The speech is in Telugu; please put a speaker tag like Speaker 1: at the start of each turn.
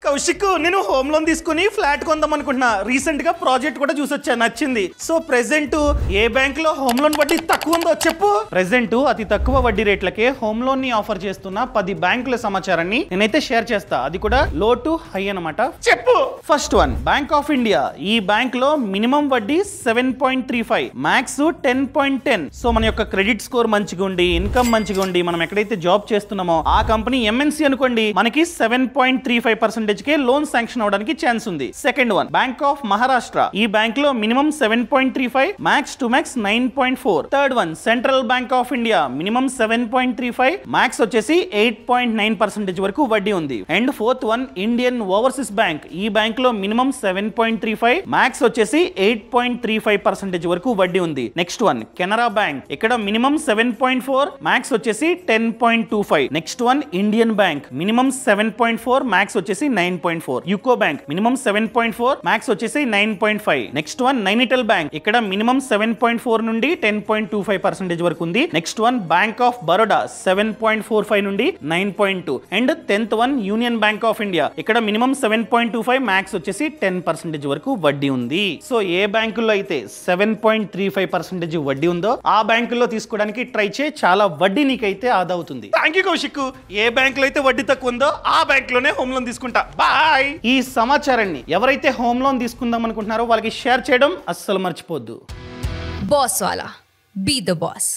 Speaker 1: కౌశిక్, నేను హోమ్ లోన్ తీసుకుని ఫ్లాట్ కొందాం అనుకుంటున్నా. రీసెంట్ గా ప్రాజెక్ట్ కూడా చూసొచ్చా, నచ్చింది. సో ప్రెసెంట్ ఏ బ్యాంక్ లో హోమ్ లోన్ వడ్డీ తక్కువ ఉందో చెప్పు. ప్రెసెంట్ అతి తక్కువ వడ్డీ రేట్లకే హోమ్ లోన్ ని ఆఫర్ చేస్తున్న 10 బ్యాంకుల సమాచారాన్ని నేనైతే షేర్ చేస్తా. అది కూడా లో టు హై అన్నమాట. చెప్పు. First one, bank of India. ఈ బ్యాంక్ లో మినిమం వడ్డీ 7.35, మ్యాక్స్ 10.10. సో మన యొక్క క్రెడిట్ స్కోర్ మంచిగా ఉండి, ఇన్కమ్ మంచిగా ఉండి, మనం ఎక్కడైతే జాబ్ చేస్తున్నామో ఆ కంపెనీ ఎంఎన్సీ అనుకోండి, మనకి 7.35% కే లోన్ శాంక్షన్ అవడానికి ఛాన్స్ ఉంది. Second one, bank of Maharashtra. ఈ బ్యాంక్ లో minimum 7.35, max to max 9.4. Third one, central bank of India. Minimum 7.35, max వచ్చేసి 8.9% వరకు వడ్డీ ఉంది. And fourth one, Indian overseas bank. ఈ బ్యాంక్ లో మినిమం 7.35, మ్యాక్స్ వచ్చేసి 8.35% వరకు వడ్డీ ఉంది. Next one, Canara bank. ఇక్కడ మినిమం 7.4, మ్యాక్స్ వచ్చేసి 10.25. Next one, Indian bank. Minimum 7.4, max వచ్చేసి 9.4. యూకో బ్యాంక్ మినిమం 7.4, మ్యాక్స్ వచ్చేసి 9.5. Next one, Nainital bank. ఇక్కడ మినిమం 7.4 నుండి 10.25% వరకు ఉంది. Next one, bank of Baroda 7.45 నుండి 9.2. And 10th one, union bank of India. ఇక్కడ మినిమం 7.25, మ్యాక్స్ వచ్చేసి 10% వరకు వడ్డీ ఉంది. సో ఏ బ్యాంకుల్లో అయితే 7.35% వడ్డీ ఉందో ఆ బ్యాంకుల్లో తీసుకోవడానికి ట్రై చేయి. చాలా వడ్డీ నీకైతే ఆదా అవుతుంది. Thank you Kaushik. ఏ బ్యాంకులో అయితే వడ్డీ తక్కువ ఉందో ఆ బ్యాంక్ లోనే హోమ్ లోన్ తీసుకుంటా. బాయ్. ఈ సమాచారాన్ని ఎవరైతే హోమ్ లోన్ తీసుకుందాం అనుకుంటున్నారో వాళ్ళకి షేర్ చేయడం అస్సలు మర్చిపోద్దు.
Speaker 2: బాస్ వాలా, బీ ద బాస్.